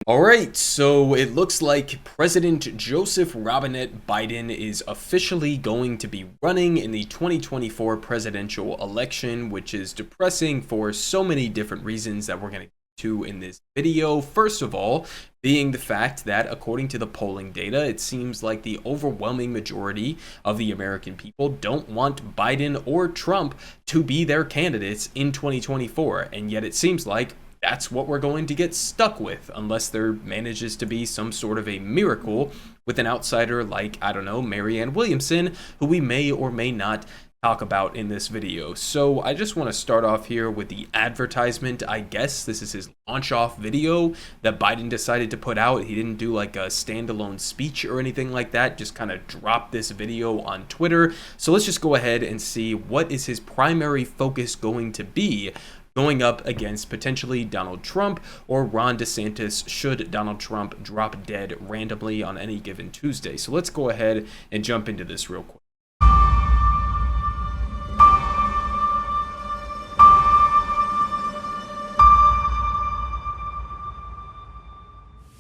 All right, so it looks like President Joseph Robinette Biden is officially going to be running in the 2024 presidential election, which is depressing for so many different reasons that we're going to get to in this video. First of all, being the fact that according to the polling data, it seems like the overwhelming majority of the American people don't want Biden or Trump to be their candidates in 2024, and yet it seems like that's what we're going to get stuck with unless there manages to be some sort of a miracle with an outsider like, I don't know, Marianne Williamson, who we may or may not talk about in this video. So I just want to start off here with the advertisement. I guess this is his launch off video that Biden decided to put out. He didn't do like a standalone speech or anything like that, just kind of dropped this video on Twitter. So let's just go ahead and see what is his primary focus going to be going up against potentially Donald Trump or Ron DeSantis should Donald Trump drop dead randomly on any given Tuesday. So let's go ahead and jump into this real quick.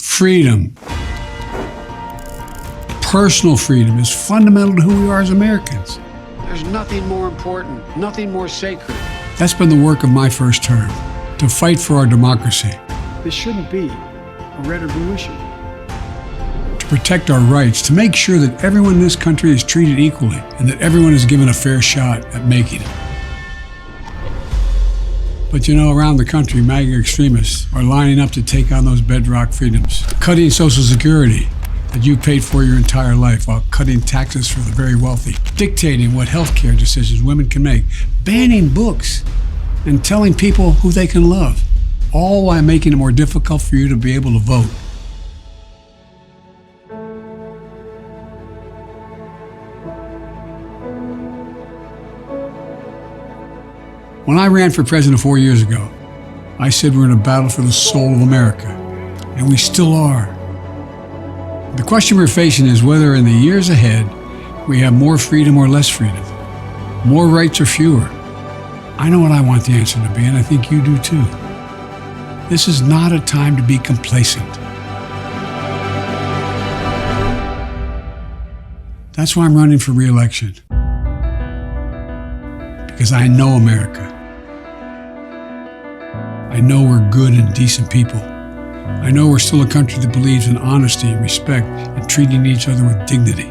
Freedom, personal freedom, is fundamental to who we are as Americans. There's nothing more important, nothing more sacred. That's been the work of my first term, to fight for our democracy, This shouldn't be a red or blue issue. to protect our rights, to make sure that everyone in this country is treated equally and that everyone is given a fair shot at making it. But you know, around the country, MAGA extremists are lining up to take on those bedrock freedoms, cutting Social Security that you paid for your entire life while cutting taxes for the very wealthy, dictating what healthcare decisions women can make, banning books, and telling people who they can love, all while making it more difficult for you to be able to vote. When I ran for president 4 years ago, I said we're in a battle for the soul of America, and we still are. The question we're facing is whether in the years ahead we have more freedom or less freedom, more rights or fewer. I know what I want the answer to be, and I think you do too. This is not a time to be complacent. That's why I'm running for re-election, because I know America. I know we're good and decent people. I know we're still a country that believes in honesty and respect and treating each other with dignity.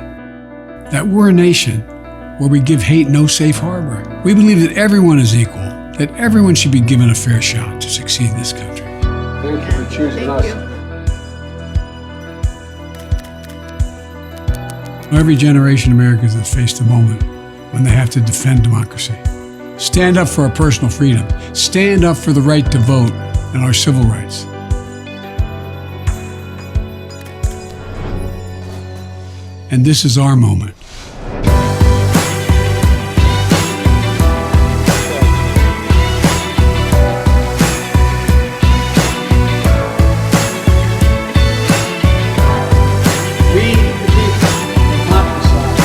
That we're a nation where we give hate no safe harbor. We believe that everyone is equal, that everyone should be given a fair shot to succeed in this country. Thank you for choosing us. Every generation of Americans has faced a moment when they have to defend democracy. Stand up for our personal freedom. Stand up for the right to vote and our civil rights. And this is our moment. We, the people, not decide.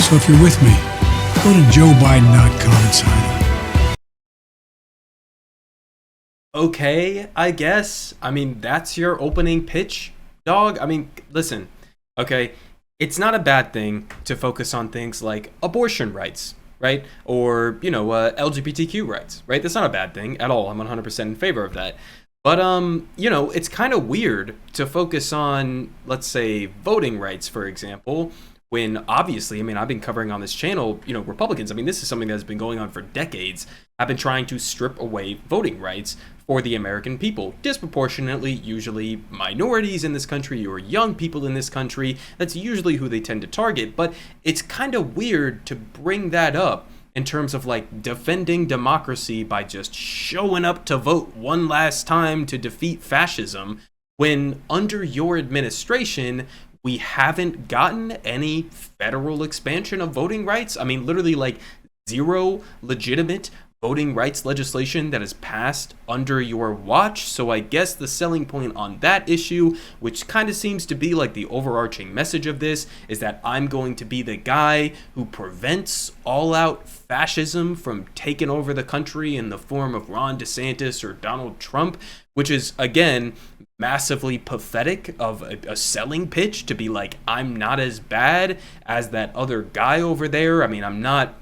So if you're with me, go to joebiden.com and sign up. Okay, I guess. I mean, that's your opening pitch, dog. I mean, listen, okay, it's not a bad thing to focus on things like abortion rights, right? Or, LGBTQ rights, right? That's not a bad thing at all. I'm 100% in favor of that. But, it's kind of weird to focus on, let's say, voting rights, for example, when obviously, I mean, I've been covering on this channel, Republicans, I mean, this is something that's been going on for decades, have been trying to strip away voting rights for the American people, disproportionately, usually minorities in this country or young people in this country. That's usually who they tend to target, but it's kind of weird to bring that up in terms of like defending democracy by just showing up to vote one last time to defeat fascism, when under your administration, we haven't gotten any federal expansion of voting rights. I mean, literally like zero legitimate voting rights legislation that has passed under your watch. So I guess the selling point on that issue, which kind of seems to be like the overarching message of this, is that I'm going to be the guy who prevents all-out fascism from taking over the country in the form of Ron DeSantis or Donald Trump, which is, again, massively pathetic of a selling pitch to be like, I'm not as bad as that other guy over there. I mean, I'm not,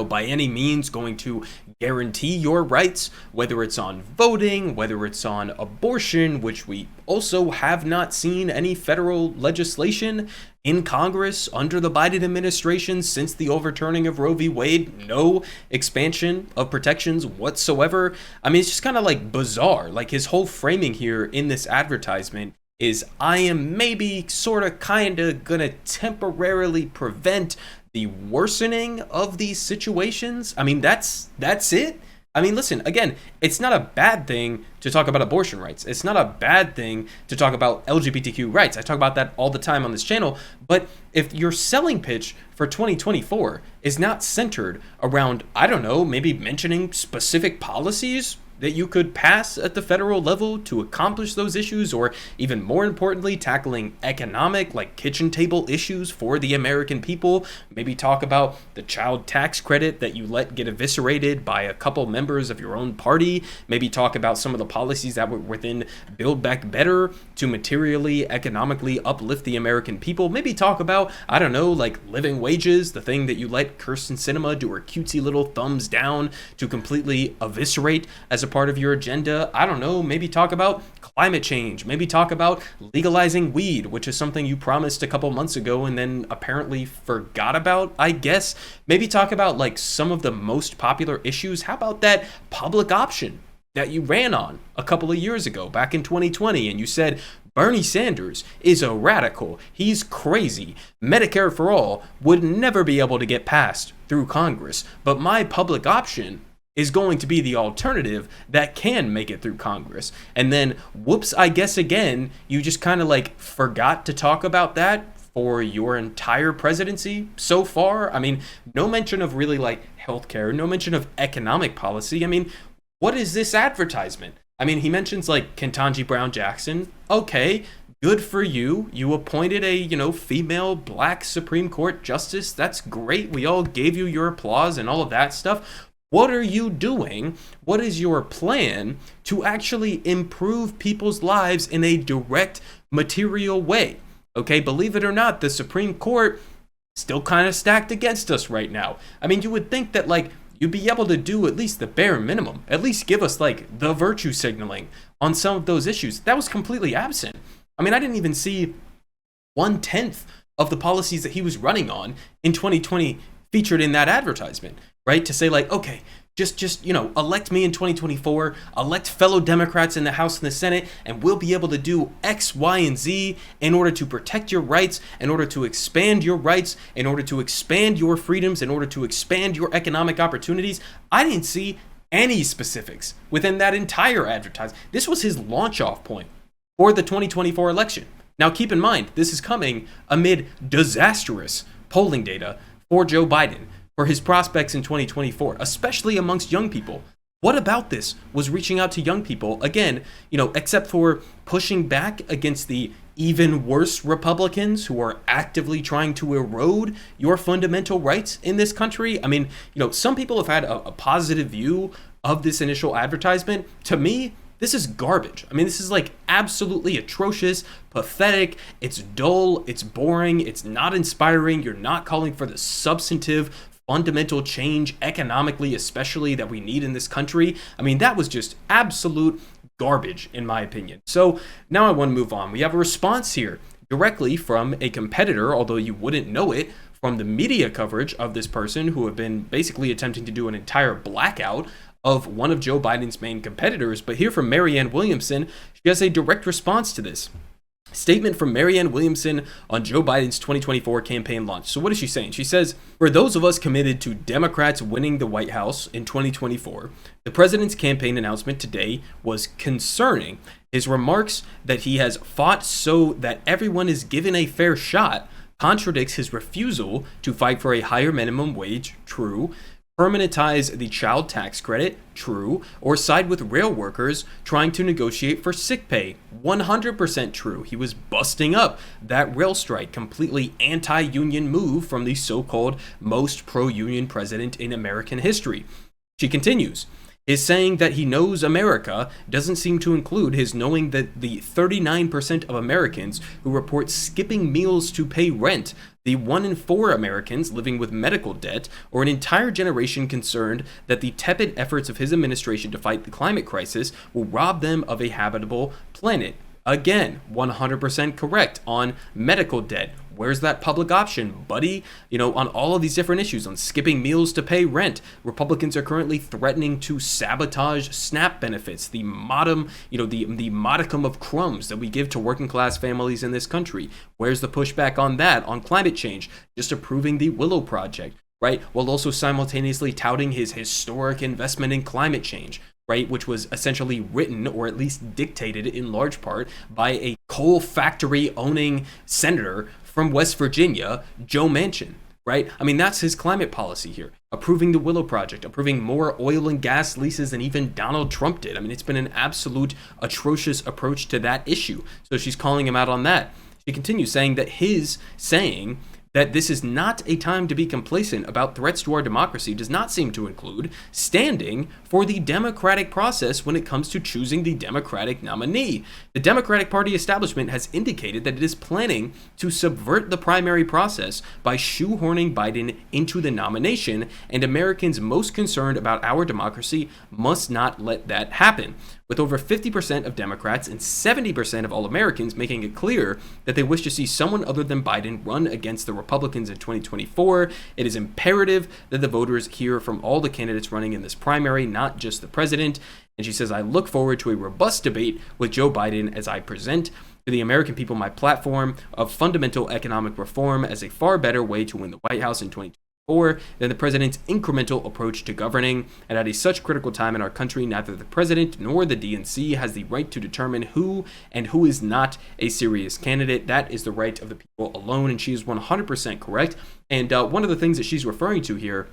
by any means going to guarantee your rights, whether it's on voting, whether it's on abortion, which we also have not seen any federal legislation in Congress under the Biden administration since the overturning of Roe v. Wade. No expansion of protections whatsoever. I mean, it's just kind of like bizarre. Like his whole framing here in this advertisement is, I am maybe sort of kind of gonna temporarily prevent the worsening of these situations. I mean, that's it. I mean, listen, again, it's not a bad thing to talk about abortion rights. It's not a bad thing to talk about LGBTQ rights. I talk about that all the time on this channel. But if your selling pitch for 2024 is not centered around, I don't know, maybe mentioning specific policies that you could pass at the federal level to accomplish those issues, or even more importantly, tackling economic, like kitchen table issues for the American people. Maybe talk about the child tax credit that you let get eviscerated by a couple members of your own party. Maybe talk about some of the policies that were within Build Back Better to materially, economically uplift the American people. Maybe talk about, I don't know, like living wages, the thing that you let Kirsten Sinema do her cutesy little thumbs down to completely eviscerate as a part of your agenda. I don't know, maybe talk about climate change, maybe talk about legalizing weed, which is something you promised a couple months ago and then apparently forgot about, I guess. Maybe talk about like some of the most popular issues. How about that public option that you ran on a couple of years ago, back in 2020, and you said Bernie Sanders is a radical, he's crazy, Medicare for all would never be able to get passed through Congress, but my public option is going to be the alternative that can make it through Congress. And then, whoops, I guess again, you just kind of like forgot to talk about that for your entire presidency so far. I mean, no mention of really like healthcare, no mention of economic policy. I mean, what is this advertisement? I mean, he mentions like Ketanji Brown Jackson. Okay, good for you. You appointed a, female black Supreme Court justice. That's great. We all gave you your applause and all of that stuff. What are you doing? What is your plan to actually improve people's lives in a direct, material way? Okay, believe it or not, the Supreme Court still kind of stacked against us right now. I mean, you would think that like you'd be able to do at least the bare minimum, at least give us like the virtue signaling on some of those issues. That was completely absent. I mean, I didn't even see 1/10 of the policies that he was running on in 2020 featured in that advertisement, right? To say like, okay, just elect me in 2024, elect fellow Democrats in the House and the Senate, and we'll be able to do X, Y, and Z in order to protect your rights, in order to expand your rights, in order to expand your freedoms, in order to expand your economic opportunities. I didn't see any specifics within that entire advertisement. This was his launch-off point for the 2024 election. Now, keep in mind, this is coming amid disastrous polling data for Joe Biden, for his prospects in 2024, especially amongst young people. What about this was reaching out to young people? Again, except for pushing back against the even worse Republicans who are actively trying to erode your fundamental rights in this country. I mean, some people have had a positive view of this initial advertisement. To me, this is garbage. I mean, this is like absolutely atrocious, pathetic, it's dull, it's boring, it's not inspiring, you're not calling for the substantive, fundamental change economically, especially that we need in this country. I mean, that was just absolute garbage, in my opinion. So now I want to move on. We have a response here directly from a competitor, although you wouldn't know it, from the media coverage of this person who have been basically attempting to do an entire blackout of one of Joe Biden's main competitors. But here from Marianne Williamson, she has a direct response to this. Statement from Marianne Williamson on Joe Biden's 2024 campaign launch. So what is she saying? She says, for those of us committed to Democrats winning the White House in 2024, the president's campaign announcement today was concerning. His remarks that he has fought so that everyone is given a fair shot contradicts his refusal to fight for a higher minimum wage. True. permanentize the child tax credit, true, or side with rail workers trying to negotiate for sick pay, 100% true. He was busting up that rail strike, completely anti-union move from the so-called most pro-union president in American history. She continues. His saying that he knows America doesn't seem to include his knowing that the 39% of Americans who report skipping meals to pay rent, the 1 in 4 Americans living with medical debt, or an entire generation concerned that the tepid efforts of his administration to fight the climate crisis will rob them of a habitable planet. Again, 100% correct on medical debt. Where's that public option, buddy? On all of these different issues, on skipping meals to pay rent, Republicans are currently threatening to sabotage SNAP benefits, the the modicum of crumbs that we give to working class families in this country. Where's the pushback on that? On climate change, just approving the Willow Project, right? While also simultaneously touting his historic investment in climate change. Right, which was essentially written, or at least dictated in large part, by a coal factory owning senator from West Virginia, Joe Manchin. Right? I mean, that's his climate policy here. Approving the Willow Project, approving more oil and gas leases than even Donald Trump did. I mean, it's been an absolute atrocious approach to that issue. So she's calling him out on that. She continues saying that his saying that this is not a time to be complacent about threats to our democracy does not seem to include standing for the democratic process when it comes to choosing the Democratic nominee. The Democratic Party establishment has indicated that it is planning to subvert the primary process by shoehorning Biden into the nomination, and Americans most concerned about our democracy must not let that happen. With over 50% of Democrats and 70% of all Americans making it clear that they wish to see someone other than Biden run against the Republicans in 2024, it is imperative that the voters hear from all the candidates running in this primary, not just the president. And she says, I look forward to a robust debate with Joe Biden as I present to the American people my platform of fundamental economic reform as a far better way to win the White House in 2024 than the president's incremental approach to governing. And at such critical time in our country, neither the president nor the DNC has the right to determine who and who is not a serious candidate. That is the right of the people alone, and she is 100% correct. And one of the things that she's referring to here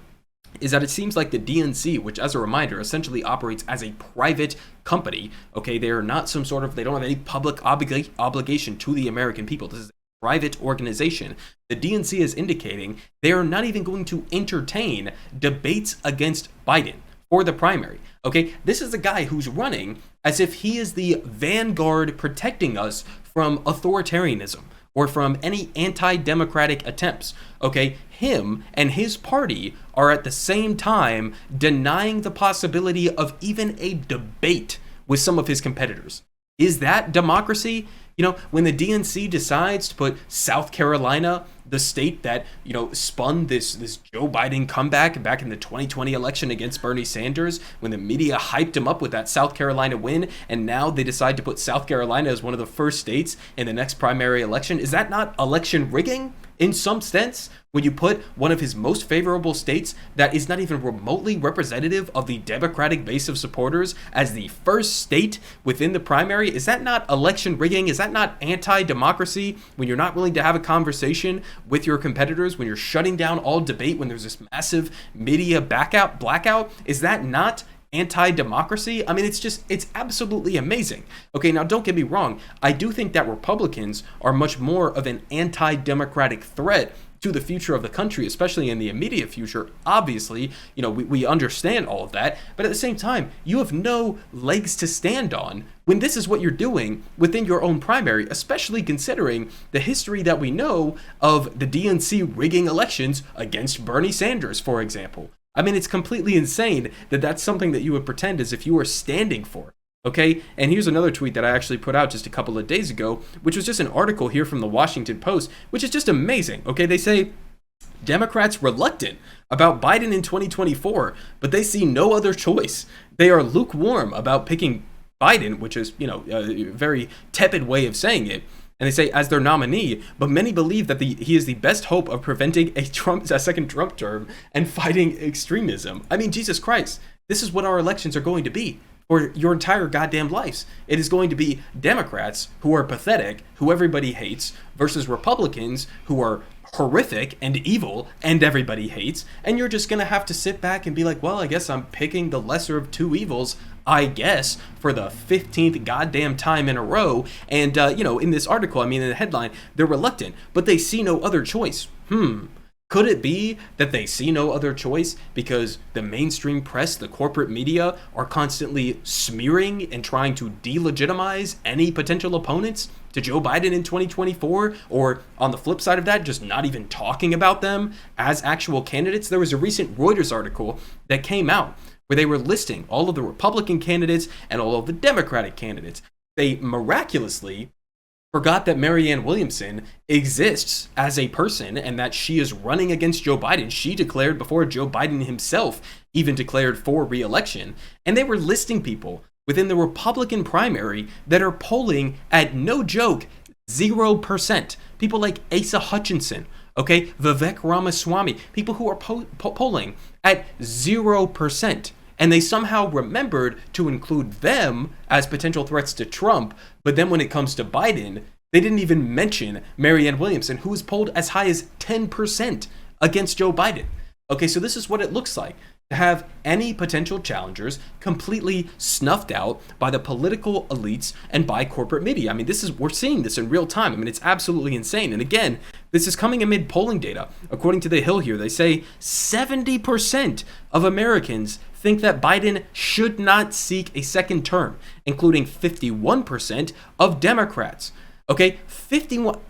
is that it seems like the DNC, which as a reminder essentially operates as a private company, okay, they are not they don't have any public obligation to the American people. This is private organization. The DNC is indicating they are not even going to entertain debates against Biden for the primary. Okay, this is a guy who's running as if he is the vanguard protecting us from authoritarianism or from any anti-democratic attempts. Okay, him and his party are at the same time denying the possibility of even a debate with some of his competitors. Is that democracy? When the DNC decides to put South Carolina, the state that, spun this Joe Biden comeback back in the 2020 election against Bernie Sanders, when the media hyped him up with that South Carolina win, and now they decide to put South Carolina as one of the first states in the next primary election, is that not election rigging in some sense? When you put one of his most favorable states that is not even remotely representative of the Democratic base of supporters as the first state within the primary, is that not election rigging? Is that not anti-democracy when you're not willing to have a conversation with your competitors, when you're shutting down all debate, when there's this massive media blackout? Is that not anti-democracy? I mean, it's absolutely amazing. Okay, now don't get me wrong. I do think that Republicans are much more of an anti-democratic threat to the future of the country, especially in the immediate future. Obviously, we understand all of that, but at the same time, you have no legs to stand on when this is what you're doing within your own primary, especially considering the history that we know of the DNC rigging elections against Bernie Sanders, for example. I mean, it's completely insane that that's something that you would pretend as if you were standing for. Okay, and here's another tweet that I actually put out just a couple of days ago, which was just an article here from the Washington Post, which is just amazing. Okay, they say Democrats reluctant about Biden in 2024, but they see no other choice. They are lukewarm about picking Biden, which is, a very tepid way of saying it. And they say as their nominee, but many believe that he is the best hope of preventing a second Trump term and fighting extremism. I mean, Jesus Christ, this is what our elections are going to be for your entire goddamn lives. It is going to be Democrats who are pathetic, who everybody hates, versus Republicans who are horrific and evil and everybody hates, and you're just gonna have to sit back and be like, well, I guess I'm picking the lesser of two evils, I guess, for the 15th goddamn time in a row. And in this article, I mean, in the headline, they're reluctant, but they see no other choice. Could it be that they see no other choice because the mainstream press, the corporate media, are constantly smearing and trying to delegitimize any potential opponents to Joe Biden in 2024? Or on the flip side of that, just not even talking about them as actual candidates? There was a recent Reuters article that came out where they were listing all of the Republican candidates and all of the Democratic candidates. They miraculously forgot that Marianne Williamson exists as a person and that she is running against Joe Biden. She declared before Joe Biden himself even declared for re-election. And they were listing people within the Republican primary that are polling at, no joke, 0%. People like Asa Hutchinson, okay, Vivek Ramaswamy, people who are polling at 0%. And they somehow remembered to include them as potential threats to Trump. But then when it comes to Biden, they didn't even mention Marianne Williamson, who was polled as high as 10% against Joe Biden. Okay, so this is what it looks like to have any potential challengers completely snuffed out by the political elites and by corporate media. I mean, we're seeing this in real time. I mean, it's absolutely insane. And again, this is coming amid polling data. According to The Hill here, they say 70% of Americans think that Biden should not seek a second term, including 51% of Democrats. Okay,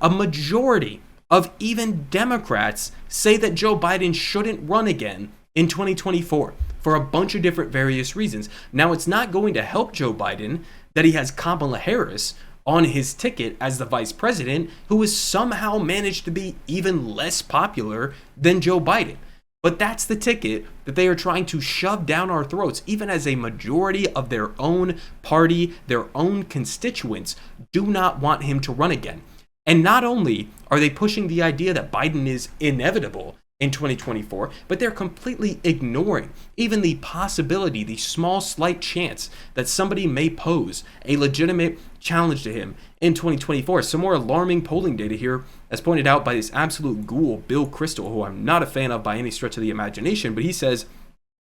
a majority of even Democrats say that Joe Biden shouldn't run again in 2024 for a bunch of different various reasons. Now, it's not going to help Joe Biden that he has Kamala Harris on his ticket as the vice president, who has somehow managed to be even less popular than Joe Biden. But that's the ticket that they are trying to shove down our throats, even as a majority of their own party, their own constituents, do not want him to run again. And not only are they pushing the idea that Biden is inevitable in 2024, but they're completely ignoring even the possibility, the small, slight chance that somebody may pose a legitimate challenge to him in 2024. Some more alarming polling data here, as pointed out by this absolute ghoul, Bill Kristol, who I'm not a fan of by any stretch of the imagination, but he says,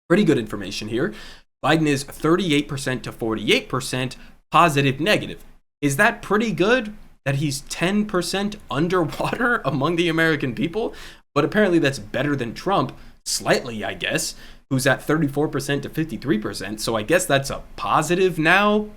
pretty good information here. Biden is 38% to 48% positive negative. Is that pretty good that he's 10% underwater among the American people? But apparently that's better than Trump, slightly, I guess, who's at 34% to 53%. So I guess that's a positive now.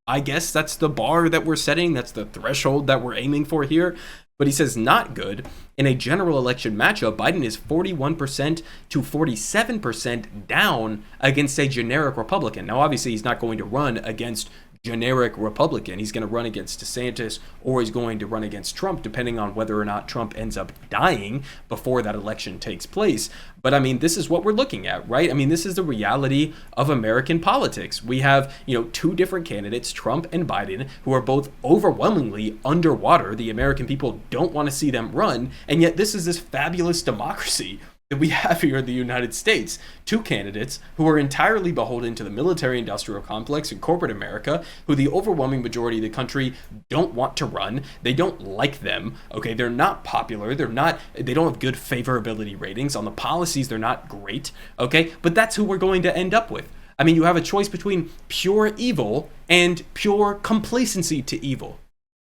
I guess that's the bar that we're setting. That's the threshold that we're aiming for here. But he says not good. In a general election matchup, Biden is 41% to 47% down against a generic Republican. Now, obviously, he's not going to run against generic Republican. He's going to run against DeSantis, or he's going to run against Trump, depending on whether or not Trump ends up dying before that election takes place. But I mean, this is what we're looking at, right? I mean, this is the reality of American politics. We have, two different candidates, Trump and Biden, who are both overwhelmingly underwater. The American people don't want to see them run. And yet this is this fabulous democracy that we have here in the United States. Two candidates who are entirely beholden to the military-industrial complex in corporate America, who the overwhelming majority of the country don't want to run. They don't like them, okay? They're not popular. They don't have good favorability ratings. On the policies, they're not great, okay? But that's who we're going to end up with. I mean, you have a choice between pure evil and pure complacency to evil.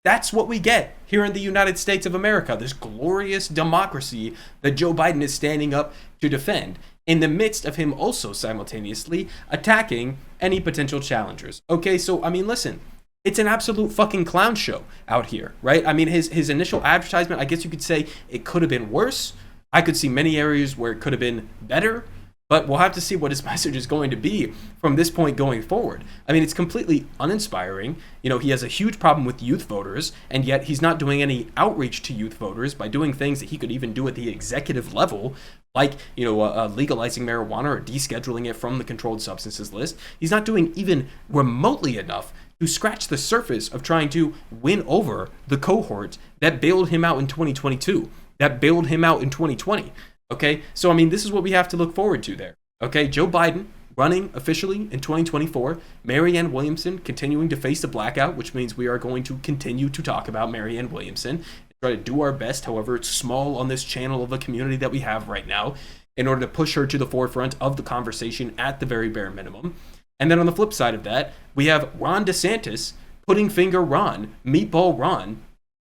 That's what we get here in the United States of America, this glorious democracy that Joe Biden is standing up to defend, in the midst of him also simultaneously attacking any potential challengers. Okay, so, I mean, listen, it's an absolute fucking clown show out here, right? I mean, his initial advertisement, I guess you could say it could have been worse. I could see many areas where it could have been better. But we'll have to see what his message is going to be from this point going forward. I mean, it's completely uninspiring. He has a huge problem with youth voters, and yet he's not doing any outreach to youth voters by doing things that he could even do at the executive level, like, legalizing marijuana or descheduling it from the controlled substances list. He's not doing even remotely enough to scratch the surface of trying to win over the cohort that bailed him out in 2022, that bailed him out in 2020. Okay, so I mean, this is what we have to look forward to there. Okay, Joe Biden running officially in 2024, Marianne Williamson continuing to face the blackout, which means we are going to continue to talk about Marianne Williamson try to do our best, however it's small, on this channel of a community that we have right now, in order to push her to the forefront of the conversation at the very bare minimum. And then on the flip side of that, we have Ron DeSantis putting finger Ron, Meatball Ron,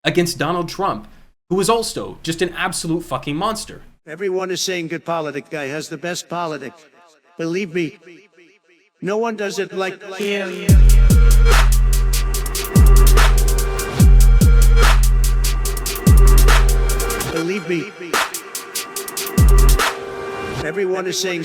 against Donald Trump, who is also just an absolute fucking monster. Everyone is saying good politic guy has the best politic. Believe me, no one does it like him. Believe me, everyone is saying